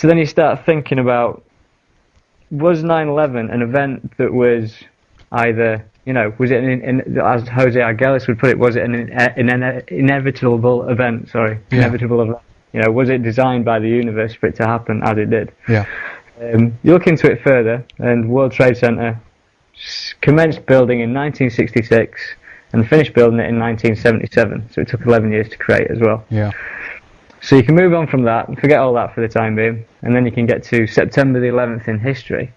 So then you start thinking about, was 9/11 an event that was either, was it, as Jose Arguelles would put it, was it an inevitable event? Sorry, Yeah. inevitable event. Was it designed by the universe for it to happen as it did? Yeah. You look into it further, and World Trade Center commenced building in 1966 and finished building it in 1977. So it took 11 years to create as well. Yeah. So you can move on from that and forget all that for the time being, and then you can get to September the 11th in history.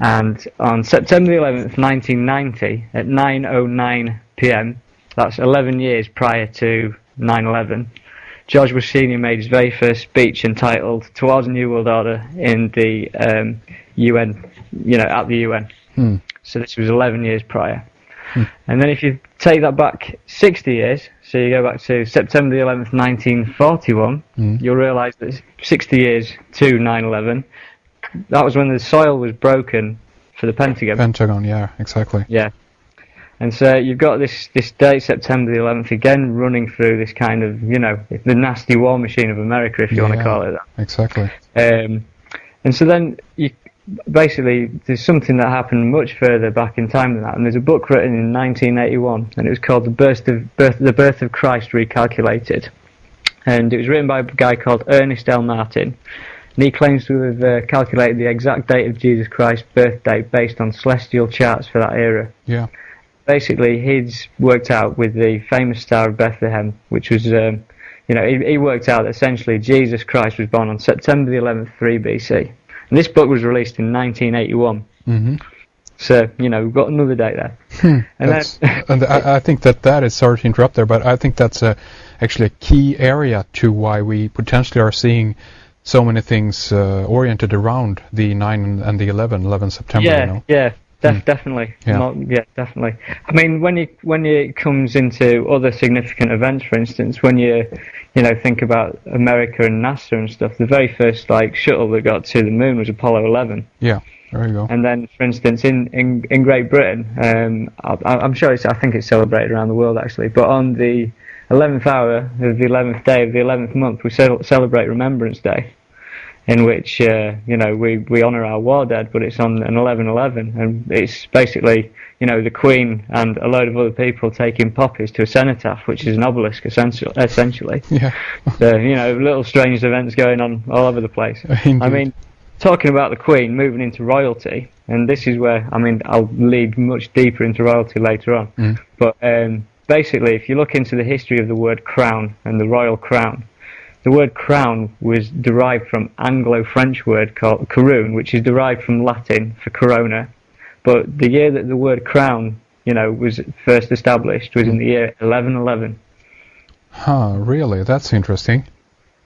And on September the 11th, 1990, at 9:09 p.m., that's 11 years prior to 9/11, George Bush Sr. made his very first speech entitled "Towards a New World Order" in the UN, at the UN. So this was 11 years prior. And then if you take that back 60 years, so you go back to September the 11th, 1941, you'll realise that 60 years to 9/11, that was when the soil was broken for the Pentagon. Pentagon, yeah, exactly. Yeah. And so you've got this date, September the 11th, again running through this kind of, the nasty war machine of America, if you want to call it that. Exactly. And so then basically, there's something that happened much further back in time than that, and there's a book written in 1981, and it was called The Birth of Christ Recalculated, and it was written by a guy called Ernest L. Martin, and he claims to have calculated the exact date of Jesus Christ's birth date based on celestial charts for that era. Yeah. Basically, he's worked out with the famous Star of Bethlehem, which was, he worked out that essentially Jesus Christ was born on September the 11th, 3 BC. And this book was released in 1981. So, we've got another date there. And I think that is, sorry to interrupt there, but I think that's actually a key area to why we potentially are seeing so many things oriented around the 9 and the 11 September. Yeah. Definitely. Yeah, definitely. I mean, when it comes into other significant events, for instance, when you think about America and NASA and stuff, the very first shuttle that got to the moon was Apollo 11. Yeah, there you go. And then, for instance, in Great Britain, I'm sure I think it's celebrated around the world actually, but on the 11th hour of the 11th day of the 11th month, we celebrate Remembrance Day, in which we honour our war dead, but it's on an 11/11, and it's basically the Queen and a load of other people taking poppies to a cenotaph, which is an obelisk essentially. Yeah. So little strange events going on all over the place. Indeed. I mean, talking about the Queen moving into royalty, and this is where I'll lead much deeper into royalty later on. But basically, if you look into the history of the word crown and the royal crown, the word crown was derived from Anglo-French word called couronne, which is derived from Latin for corona. But the year that the word crown, was first established was in the year 1111. Really? That's interesting.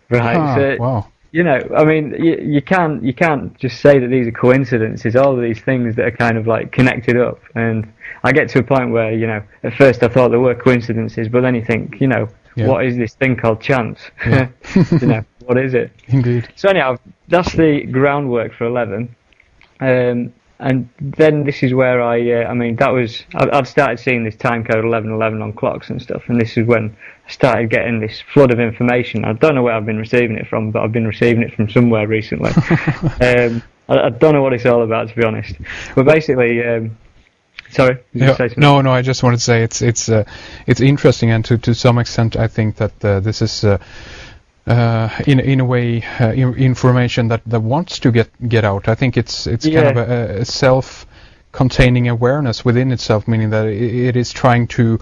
Right. So, wow. You can't just say that these are coincidences. All of these things that are kind of connected up, and I get to a point where at first I thought there were coincidences, but then you think, what is this thing called chance? Yeah. What is it? Indeed. So anyhow, that's the groundwork for 11. And then this is where I'd started seeing this time code 1111 on clocks and stuff, and this is when I started getting this flood of information. I don't know where I've been receiving it from, but I've been receiving it from somewhere recently. I don't know what it's all about, to be honest. But basically, sorry. No. I just wanted to say it's interesting, and to some extent, I think that this is in a way information that wants to get out. I think it's kind of a self-containing awareness within itself, meaning that it is trying to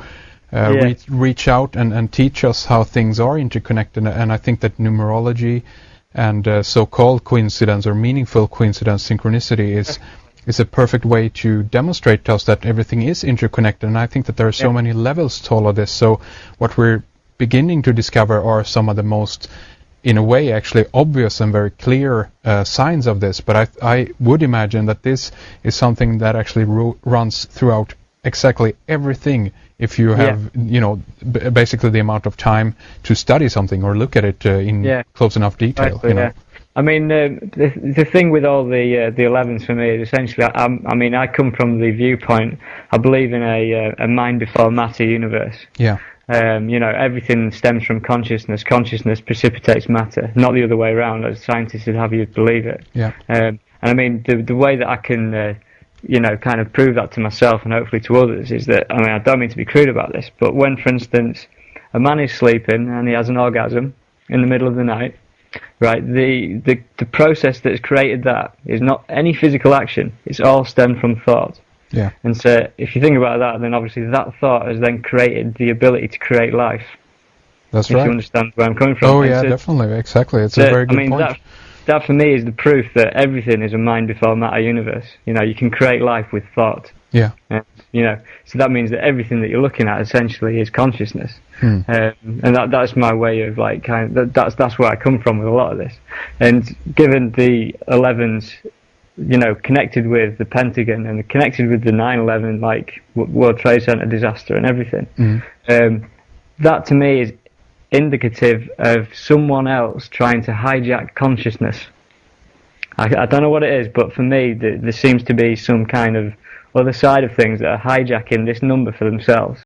reach out and teach us how things are interconnected. And I think that numerology and so-called coincidence or meaningful coincidence, synchronicity, is a perfect way to demonstrate to us that everything is interconnected. And I think that there are so many levels to all of this. So what we're beginning to discover are some of the most, in a way, actually obvious and very clear signs of this. But I would imagine that this is something that actually runs throughout exactly everything. If you have, basically the amount of time to study something or look at it in close enough detail. Yeah. I mean, the thing with all the 11s for me is essentially, I come from the viewpoint, I believe in a mind before matter universe. Yeah. You know, everything stems from consciousness. Consciousness precipitates matter, not the other way around, as scientists would have you believe it. Yeah. And I mean, the way that I can, you know, kind of prove that to myself and hopefully to others is that, I mean, I don't mean to be crude about this, but when, for instance, a man is sleeping and he has an orgasm in the middle of the night, right, the process that has created that is not any physical action. It's all stemmed from thought. Yeah. And so if you think about that, then obviously that thought has then created the ability to create life. That's if right. you understand where I'm coming from. Oh, And yeah, so, definitely. Exactly. It's a very good point. That for me is the proof that everything is a mind before matter universe. You know, you can create life with thought. Yeah. And, you know, so that means that everything that you're looking at essentially is consciousness. Hmm. And that's my way of like that's where I come from with a lot of this. And given the 11s, you know, connected with the Pentagon and connected with the 9/11 like World Trade Center disaster and everything, that to me is indicative of someone else trying to hijack consciousness. I don't know what it is, but for me, there seems to be some kind of other side of things that are hijacking this number for themselves.